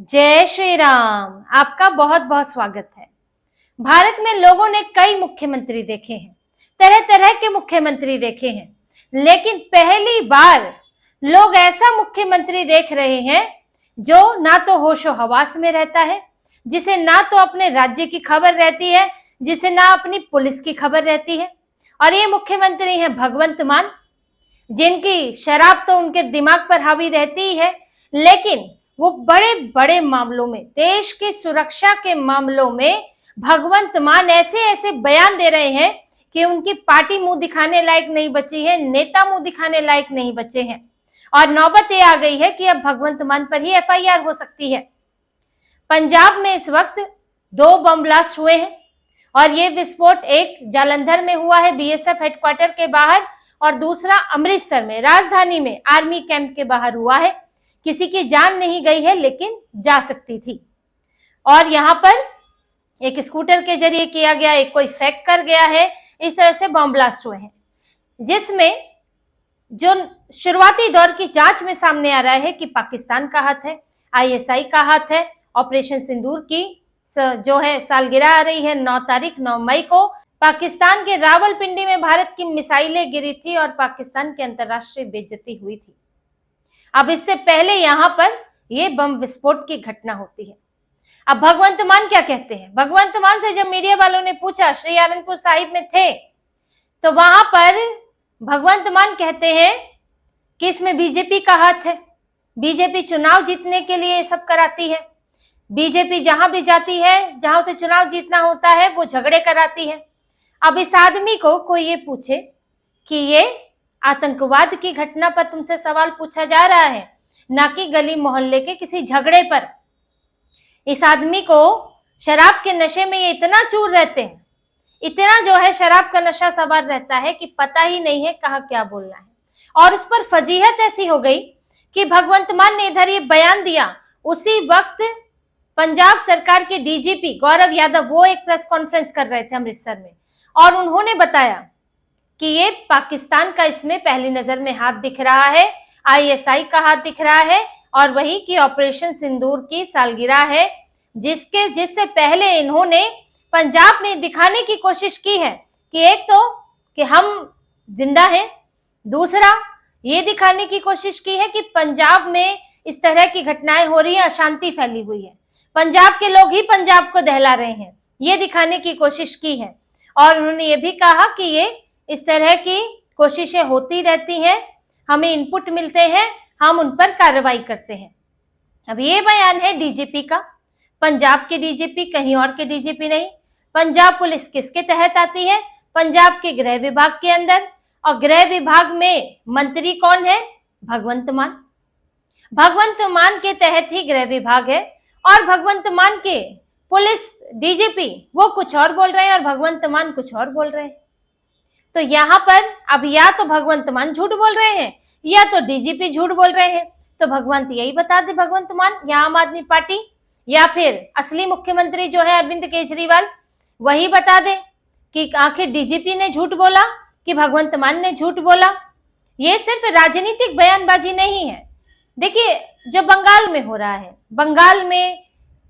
जय श्री राम। आपका बहुत बहुत स्वागत है। भारत में लोगों ने कई मुख्यमंत्री देखे हैं, तरह तरह के मुख्यमंत्री देखे हैं, लेकिन पहली बार लोग ऐसा मुख्यमंत्री देख रहे हैं जो ना तो होशो हवास में रहता है, जिसे ना तो अपने राज्य की खबर रहती है, जिसे ना अपनी पुलिस की खबर रहती है। और ये मुख्यमंत्री हैं भगवंत मान, जिनकी शराब तो उनके दिमाग पर हावी रहती ही है, लेकिन वो बड़े बड़े मामलों में, देश की सुरक्षा के मामलों में भगवंत मान ऐसे ऐसे बयान दे रहे हैं कि उनकी पार्टी मुंह दिखाने लायक नहीं बची है, नेता मुंह दिखाने लायक नहीं बचे हैं। और नौबत ये आ गई है कि अब भगवंत मान पर ही एफआईआर हो सकती है। पंजाब में इस वक्त 2 बम ब्लास्ट हुए हैं और ये विस्फोट एक जालंधर में हुआ है बीएसएफ हेडक्वार्टर के बाहर, और दूसरा अमृतसर में राजधानी में आर्मी कैंप के बाहर हुआ है। किसी की जान नहीं गई है, लेकिन जा सकती थी। और यहाँ पर एक स्कूटर के जरिए किया गया, एक कोई फेंक कर गया है, इस तरह से बम ब्लास्ट हुए हैं, जिसमें जो शुरुआती दौर की जांच में सामने आ रहा है कि पाकिस्तान का हाथ है, आईएसआई का हाथ है। ऑपरेशन सिंदूर की जो है सालगिरह आ रही है 9 मई को। पाकिस्तान के रावलपिंडी में भारत की मिसाइलें गिरी थी और पाकिस्तान की अंतर्राष्ट्रीय बेइज्जती हुई थी। अब इससे पहले यहां पर यह बम विस्फोट की घटना होती है। अब भगवंत मान क्या कहते हैं? भगवंत मान से जब मीडिया वालों ने पूछा, श्री आनंदपुर साहिब में थे, तो वहां पर भगवंत मान कहते हैं कि इसमें बीजेपी का हाथ है। बीजेपी चुनाव जीतने के लिए ये सब कराती है। बीजेपी जहां भी जाती है, जहां उसे चुनाव जीतना होता है, वो झगड़े कराती है। अब इस आदमी को कोई ये पूछे कि ये आतंकवाद की घटना पर तुमसे सवाल पूछा जा रहा है, ना कि गली मोहल्ले के किसी झगड़े पर। इस आदमी को शराब के नशे में ये इतना चूर रहते हैं, इतना जो है शराब का नशा सवार रहता है कि पता ही नहीं है कहाँ क्या बोलना है। और उस पर फजीहत ऐसी हो गई कि भगवंत मान ने इधर ये बयान दिया, उसी वक्त पंजाब सरकार के डीजीपी गौरव यादव वो एक प्रेस कॉन्फ्रेंस कर रहे थे अमृतसर में, और उन्होंने बताया कि ये पाकिस्तान का इसमें पहली नजर में हाथ दिख रहा है, आईएसआई का हाथ दिख रहा है, और वही कि ऑपरेशन सिंदूर की सालगिरह है, जिससे पहले इन्होंने पंजाब में दिखाने की कोशिश की है कि एक तो कि हम जिंदा हैं, दूसरा ये दिखाने की कोशिश की है कि पंजाब में इस तरह की घटनाएं हो रही है, अशांति फैली हुई है, पंजाब के लोग ही पंजाब को दहला रहे हैं, ये दिखाने की कोशिश की है। और उन्होंने ये भी कहा कि ये इस तरह की कोशिशें होती रहती हैं, हमें इनपुट मिलते हैं, हम उन पर कार्रवाई करते हैं। अब ये बयान है डीजीपी का, पंजाब के डीजीपी, कहीं और के डीजीपी नहीं। पंजाब पुलिस किसके तहत आती है? पंजाब के गृह विभाग के अंदर। और गृह विभाग में मंत्री कौन है? भगवंत मान। भगवंत मान के तहत ही गृह विभाग है, और भगवंत मान के पुलिस डीजीपी वो कुछ और बोल रहे हैं और भगवंत मान कुछ और बोल रहे हैं। तो यहाँ पर अब या तो भगवंत मान झूठ बोल रहे हैं या तो डीजीपी झूठ बोल रहे हैं। तो भगवंत यही बता दे, भगवंत मान या आम आदमी पार्टी या फिर असली मुख्यमंत्री जो है अरविंद केजरीवाल, वही बता दे कि आखिर डीजीपी ने झूठ बोला कि भगवंत मान ने झूठ बोला। ये सिर्फ राजनीतिक बयानबाजी नहीं है। देखिए जो बंगाल में हो रहा है, बंगाल में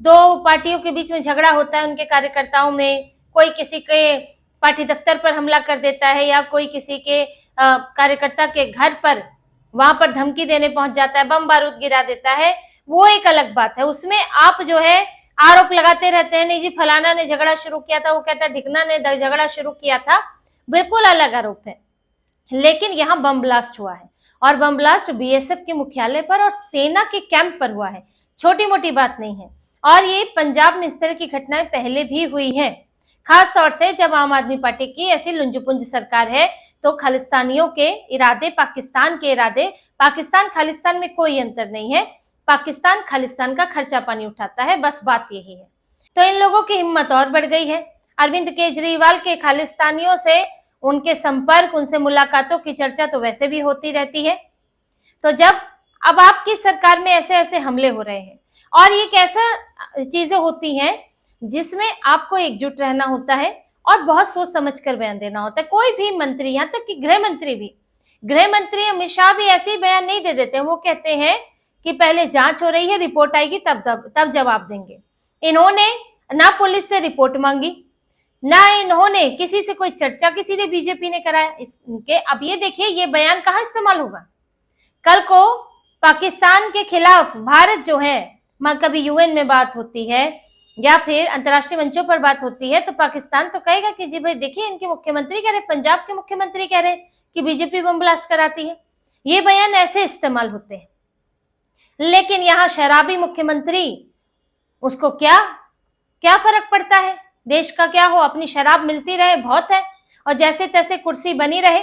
2 पार्टियों के बीच में झगड़ा होता है, उनके कार्यकर्ताओं में कोई किसी के पार्टी दफ्तर पर हमला कर देता है या कोई किसी के कार्यकर्ता के घर पर वहां पर धमकी देने पहुंच जाता है, बम बारूद गिरा देता है, वो एक अलग बात है। उसमें आप जो है आरोप लगाते रहते हैं, नहीं जी फलाना ने झगड़ा शुरू किया था, वो कहता है ढिकना ने झगड़ा शुरू किया था, बिल्कुल अलग आरोप है। लेकिन यहाँ बम ब्लास्ट हुआ है, और बम ब्लास्ट बीएसएफ के मुख्यालय पर और सेना के कैंप पर हुआ है, छोटी मोटी बात नहीं है। और ये पंजाब में इस तरह की घटनाएं पहले भी हुई हैं, खास तौर से जब आम आदमी पार्टी की ऐसी लुंजपुंज सरकार है, तो खालिस्तानियों के इरादे, पाकिस्तान के इरादे, पाकिस्तान खालिस्तान में कोई अंतर नहीं है, पाकिस्तान खालिस्तान का खर्चा पानी उठाता है, बस बात यही है। तो इन लोगों की हिम्मत और बढ़ गई है। अरविंद केजरीवाल के खालिस्तानियों से उनके संपर्क, उनसे मुलाकातों की चर्चा तो वैसे भी होती रहती है। तो जब अब आपकी सरकार में ऐसे ऐसे हमले हो रहे हैं, और ये कैसा चीजें होती हैं जिसमें आपको एकजुट रहना होता है और बहुत सोच समझ कर बयान देना होता है। कोई भी मंत्री, यहाँ तक कि गृह मंत्री अमित शाह भी ऐसे ही बयान नहीं दे देते हैं। वो कहते हैं कि पहले जांच हो रही है, रिपोर्ट आएगी तब जवाब देंगे। इन्होंने ना पुलिस से रिपोर्ट मांगी, ना इन्होंने किसी से कोई चर्चा किसी ने बीजेपी ने कराया इनके। अब ये देखिए ये बयान कहाँ इस्तेमाल होगा। कल को पाकिस्तान के खिलाफ भारत जो है, कभी यूएन में बात होती है या फिर अंतर्राष्ट्रीय मंचों पर बात होती है, तो पाकिस्तान तो कहेगा कि जी भाई देखिए इनके मुख्यमंत्री कह रहे, पंजाब के मुख्यमंत्री कह रहे कि बीजेपी बम ब्लास्ट कराती है। ये बयान ऐसे इस्तेमाल होते हैं। लेकिन यहाँ शराबी मुख्यमंत्री, उसको क्या फर्क पड़ता है, देश का क्या हो, अपनी शराब मिलती रहे बहुत है, और जैसे तैसे कुर्सी बनी रहे।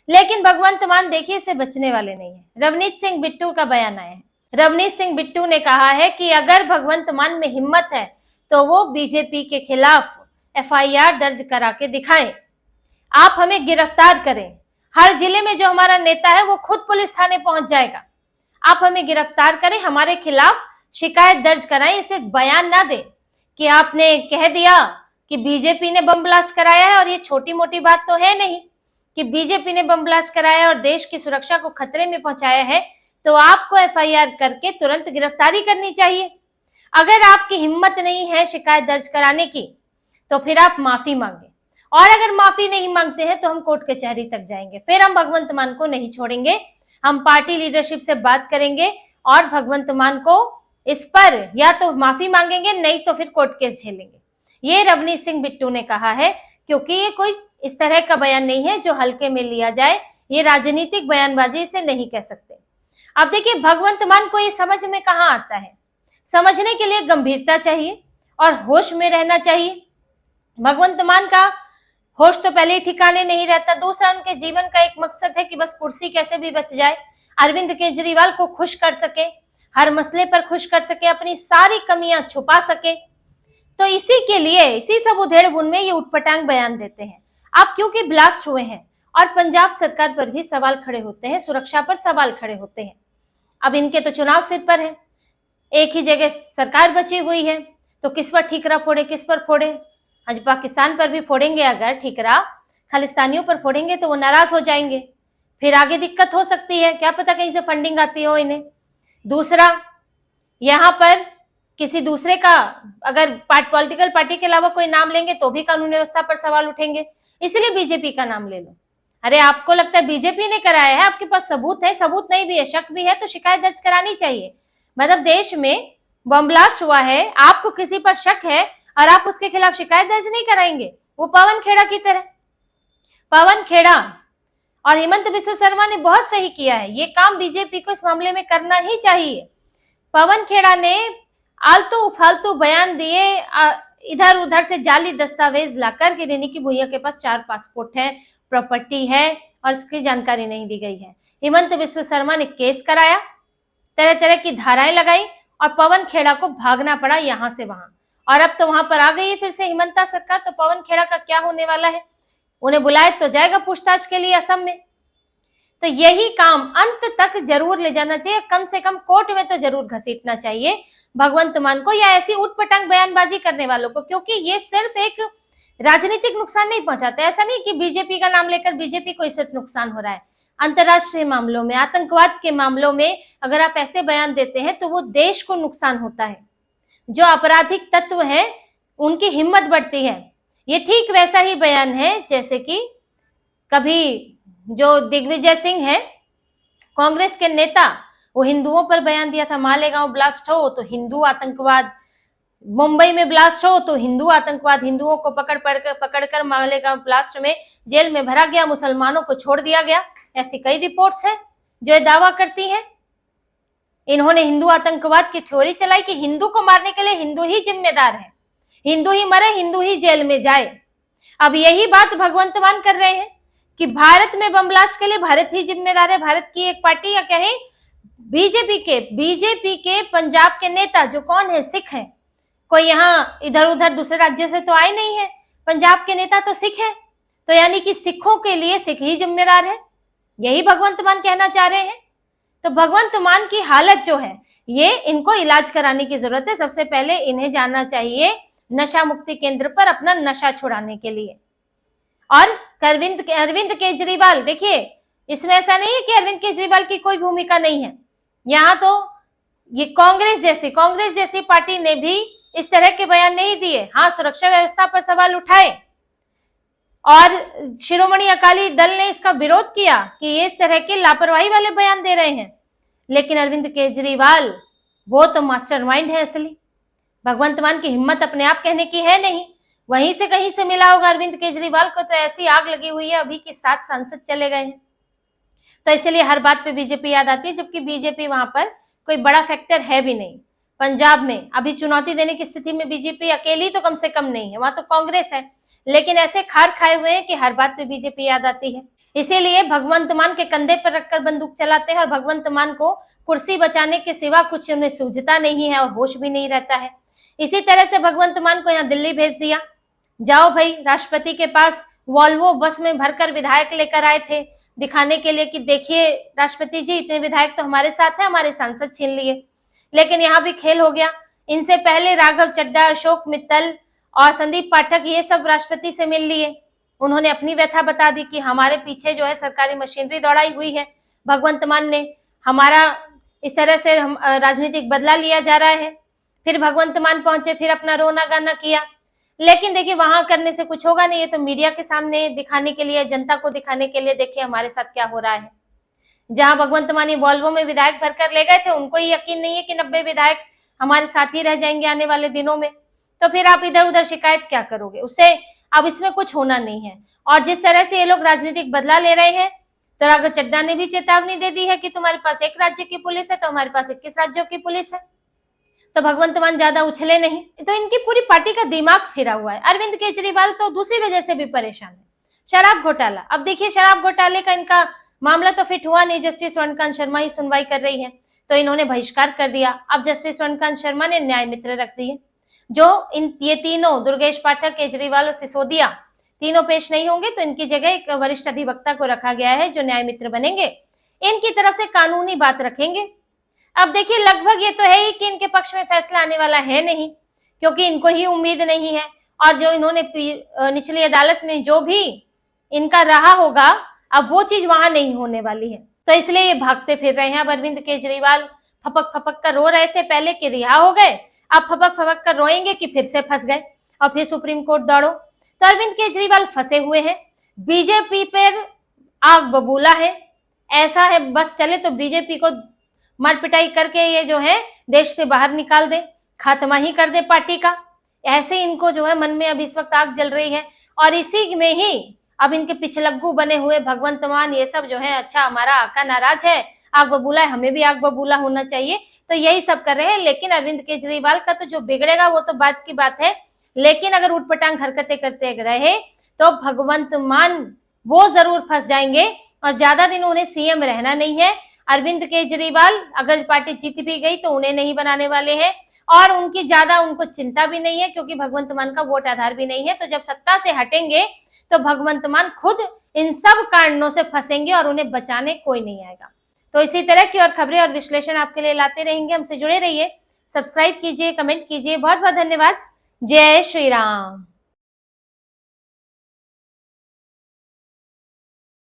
लेकिन भगवंत मान देखिए इसे बचने वाले नहीं है। रवनीत सिंह बिट्टू का बयान आया है। रवनीत सिंह बिट्टू ने कहा है कि अगर भगवंत मान में हिम्मत है तो वो बीजेपी के खिलाफ एफआईआर दर्ज करा के दिखाएं। आप हमें गिरफ्तार करें, हर जिले में जो हमारा नेता है वो खुद पुलिस थाने पहुंच जाएगा। आप हमें गिरफ्तार करें, हमारे खिलाफ शिकायत दर्ज कराएं। इसे बयान ना दें कि आपने कह दिया कि बीजेपी ने बम ब्लास्ट कराया है, और ये छोटी मोटी बात तो है नहीं कि बीजेपी ने बम ब्लास्ट कराया और देश की सुरक्षा को खतरे में पहुंचाया है, तो आपको एफआईआर करके तुरंत गिरफ्तारी करनी चाहिए। अगर आपकी हिम्मत नहीं है शिकायत दर्ज कराने की तो फिर आप माफी मांगे, और अगर माफी नहीं मांगते हैं तो हम कोर्ट कचहरी तक जाएंगे। फिर हम भगवंत मान को नहीं छोड़ेंगे। हम पार्टी लीडरशिप से बात करेंगे और भगवंत मान को इस पर या तो माफी मांगेंगे, नहीं तो फिर कोर्ट केस झेलेंगे। ये रवनीत सिंह बिट्टू ने कहा है, क्योंकि ये कोई इस तरह का बयान नहीं है जो हल्के में लिया जाए। ये राजनीतिक बयानबाजी इसे नहीं कह सकते। अब देखिए भगवंत मान को ये समझ में कहाँ आता है। समझने के लिए गंभीरता चाहिए और होश में रहना चाहिए। भगवंत मान का होश तो पहले ही ठिकाने नहीं रहता। दूसरा, उनके जीवन का एक मकसद है कि बस कुर्सी कैसे भी बच जाए, अरविंद केजरीवाल को खुश कर सके, हर मसले पर खुश कर सके, अपनी सारी कमियां छुपा सके। तो इसी के लिए, इसी सब उधेड़-बुन में ये उटपटांग बयान देते हैं। अब क्योंकि ब्लास्ट हुए हैं और पंजाब सरकार पर भी सवाल खड़े होते हैं, सुरक्षा पर सवाल खड़े होते हैं। अब इनके तो चुनाव सिर पर है, एक ही जगह सरकार बची हुई है, तो किस पर ठीकरा फोड़े, किस पर फोड़े। आज पाकिस्तान पर भी फोड़ेंगे अगर ठीकरा, खालिस्तानियों पर फोड़ेंगे तो वो नाराज हो जाएंगे, फिर आगे दिक्कत हो सकती है। क्या पता कहीं से फंडिंग आती हो इन्हें। दूसरा, यहाँ पर किसी दूसरे का अगर पॉलिटिकल पार्टी के अलावा कोई नाम लेंगे तो भी कानून व्यवस्था पर सवाल उठेंगे, इसलिए बीजेपी का नाम ले लो। अरे आपको लगता है बीजेपी ने कराया है, आपके पास सबूत है, सबूत नहीं भी है, शक भी है, तो शिकायत दर्ज करानी चाहिए। मतलब देश में बम ब्लास्ट हुआ है, आपको किसी पर शक है और आप उसके खिलाफ शिकायत दर्ज नहीं कराएंगे। वो पवन खेड़ा की तरह। पवन खेड़ा और हेमंत बिस्वा शर्मा ने बहुत सही किया है, ये काम बीजेपी को इस मामले में करना ही चाहिए। पवन खेड़ा ने आलतू फालतू बयान दिए, इधर उधर से जाली दस्तावेज लाकर के देने की भैया के पास 4 पासपोर्ट है, प्रॉपर्टी है, और इसकी जानकारी नहीं दी गई है। हेमंत बिस्वा शर्मा ने केस कराया, तरह तरह की धाराएं लगाई, और पवन खेड़ा को भागना पड़ा यहां से वहां। और अब तो वहां पर आ गई है फिर से हिमंता सरकार, तो पवन खेड़ा का क्या होने वाला है। उन्हें बुलाए तो जाएगा पूछताछ के लिए असम में। तो यही काम अंत तक जरूर ले जाना चाहिए, कम से कम कोर्ट में तो जरूर घसीटना चाहिए भगवंत मान को या ऐसी उठपटांग बयानबाजी करने वालों को, क्योंकि ये सिर्फ एक राजनीतिक नुकसान नहीं पहुंचाते। ऐसा नहीं कि बीजेपी का नाम लेकर बीजेपी को सिर्फ नुकसान हो रहा है। अंतरराष्ट्रीय मामलों में, आतंकवाद के मामलों में अगर आप ऐसे बयान देते हैं तो वो देश को नुकसान होता है। जो आपराधिक तत्व है उनकी हिम्मत बढ़ती है। ये ठीक वैसा ही बयान है जैसे कि कभी जो दिग्विजय सिंह है, कांग्रेस के नेता, वो हिंदुओं पर बयान दिया था, मालेगांव ब्लास्ट हो तो हिंदू आतंकवाद, मुंबई में ब्लास्ट हो तो हिंदू आतंकवाद, हिंदुओं को पकड़कर मालेगांव ब्लास्ट में जेल में भरा गया, मुसलमानों को छोड़ दिया गया। ऐसी कई रिपोर्ट्स हैं जो ये दावा करती हैं। इन्होंने हिंदू आतंकवाद की थ्योरी चलाई कि हिंदू को मारने के लिए हिंदू ही जिम्मेदार है, हिंदू ही मरे, हिंदू ही जेल में जाए। अब यही बात भगवंत मान कर रहे हैं कि भारत में बम ब्लास्ट के लिए भारत ही जिम्मेदार है, भारत की एक पार्टी, या कहें बीजेपी के पंजाब के नेता जो कौन है, सिख है। कोई यहाँ इधर उधर दूसरे राज्य से तो आए नहीं है, पंजाब के नेता तो सिख है, तो यानी कि सिखों के लिए सिख ही जिम्मेदार है। यही भगवंत मान कहना चाह रहे हैं। तो भगवंत मान की हालत जो है, ये इनको इलाज कराने की जरूरत है। सबसे पहले इन्हें जाना चाहिए नशा मुक्ति केंद्र पर अपना नशा छुड़ाने के लिए। और अरविंद केजरीवाल, देखिए इसमें ऐसा नहीं है कि अरविंद केजरीवाल की कोई भूमिका नहीं है। यहाँ तो ये कांग्रेस जैसी पार्टी ने भी इस तरह के बयान नहीं दिए। हाँ, सुरक्षा व्यवस्था पर सवाल उठाए और शिरोमणि अकाली दल ने इसका विरोध किया कि ये इस तरह के लापरवाही वाले बयान दे रहे हैं, लेकिन अरविंद केजरीवाल वो तो मास्टरमाइंड है असली। भगवंत मान की हिम्मत अपने आप कहने की है नहीं, वहीं से कहीं से मिला होगा अरविंद केजरीवाल को, तो ऐसी आग लगी हुई है अभी कि 7 सांसद चले गए हैं। तो इसलिए हर बात पे बीजेपी याद आती है, जबकि बीजेपी वहां पर कोई बड़ा फैक्टर है भी नहीं। पंजाब में अभी चुनौती देने की स्थिति में बीजेपी अकेली तो कम से कम नहीं है, वहां तो कांग्रेस है, लेकिन ऐसे खार खाए हुए हैं कि हर बात पे बीजेपी याद आती है। इसीलिए भगवंत मान के कंधे पर रखकर बंदूक चलाते हैं और भगवंत मान को कुर्सी बचाने के सिवा कुछ उन्हें सूझता नहीं है और होश भी नहीं रहता है। इसी तरह से भगवंत मान को यहाँ दिल्ली भेज दिया, जाओ भाई राष्ट्रपति के पास। वॉल्वो बस में भरकर विधायक लेकर आए थे दिखाने के लिए कि देखिए राष्ट्रपति जी, इतने विधायक तो हमारे साथ है, हमारे सांसद छीन लिए। लेकिन यहाँ भी खेल हो गया। इनसे पहले राघव चड्ढा, अशोक मित्तल और संदीप पाठक ये सब राष्ट्रपति से मिल लिए। उन्होंने अपनी व्यथा बता दी कि हमारे पीछे जो है सरकारी मशीनरी दौड़ाई हुई है भगवंत मान ने, हमारा इस तरह से राजनीतिक बदला लिया जा रहा है। फिर भगवंत मान पहुंचे, फिर अपना रोना गाना किया। लेकिन देखिए वहां करने से कुछ होगा नहीं, ये तो मीडिया के सामने दिखाने के लिए, जनता को दिखाने के लिए देखिए हमारे साथ क्या हो रहा है। जहां भगवंत मान वॉल्वो में विधायक भरकर ले गए थे, उनको ही यकीन नहीं है कि 90 विधायक हमारे साथ ही रह जाएंगे आने वाले दिनों में, तो फिर आप इधर उधर शिकायत क्या करोगे उससे। अब इसमें कुछ होना नहीं है। और जिस तरह से ये लोग राजनीतिक बदला ले रहे हैं, तो राघव चड्ढा ने भी चेतावनी दे दी है कि तुम्हारे पास एक राज्य की पुलिस है तो हमारे पास 21 राज्यों की पुलिस है, तो भगवंत मान ज्यादा उछले नहीं। तो इनकी पूरी पार्टी का दिमाग फिरा हुआ है। अरविंद केजरीवाल तो दूसरी वजह से भी परेशान है, शराब घोटाला। अब देखिए शराब घोटाले का इनका मामला तो फिट हुआ नहीं, जस्टिस स्वर्णकांत शर्मा ही सुनवाई कर रही है, तो इन्होंने बहिष्कार कर दिया। अब जस्टिस स्वर्णकांत शर्मा ने न्याय मित्र रख दिए, जो ये तीनों दुर्गेश पाठक, केजरीवाल और सिसोदिया तीनों पेश नहीं होंगे, तो इनकी जगह एक वरिष्ठ अधिवक्ता को रखा गया है जो न्याय मित्र बनेंगे, इनकी तरफ से कानूनी बात रखेंगे। अब देखिए लगभग ये तो है ही कि इनके पक्ष में फैसला आने वाला है नहीं, क्योंकि इनको ही उम्मीद नहीं है। और जो इन्होंने निचली अदालत में जो भी इनका रहा होगा, अब वो चीज वहां नहीं होने वाली है, तो इसलिए ये भागते फिर रहे हैं। अब अरविंद केजरीवाल फपक फपक कर रो रहे थे पहले कि रिहा हो गए, अब फपक फपक कर रोएंगे कि फिर से फंस गए और फिर सुप्रीम कोर्ट दौड़ो। तो अरविंद केजरीवाल फंसे हुए हैं, बीजेपी पर आग बबूला है। ऐसा है बस चले तो बीजेपी को मार पिटाई करके ये जो है देश से बाहर निकाल दे, खात्मा ही कर दे पार्टी का। ऐसे इनको जो है मन में अब इस वक्त आग जल रही है, और इसी में ही अब इनके पिछलग्गू बने हुए भगवंत मान ये सब जो है, अच्छा हमारा आका नाराज है, आग बबूला है, हमें भी आग बबूला होना चाहिए, तो यही सब कर रहे हैं। लेकिन अरविंद केजरीवाल का तो जो बिगड़ेगा वो तो बात की बात है, लेकिन अगर उठपटांग हरकतें करते रहे तो भगवंत मान वो जरूर फंस जाएंगे और ज्यादा दिन उन्हें सीएम रहना नहीं है। अरविंद केजरीवाल अगर पार्टी जीत भी गई तो उन्हें नहीं बनाने वाले हैं, और उनकी ज्यादा उनको चिंता भी नहीं है, क्योंकि भगवंत मान का वोट आधार भी नहीं है। तो जब सत्ता से हटेंगे तो भगवंत मान खुद इन सब कारणों से फंसेंगे और उन्हें बचाने कोई नहीं आएगा। तो इसी तरह की और खबरें और विश्लेषण आपके लिए लाते रहेंगे, हमसे जुड़े रहिए, सब्सक्राइब कीजिए, कमेंट कीजिए। बहुत बहुत धन्यवाद। जय श्री राम।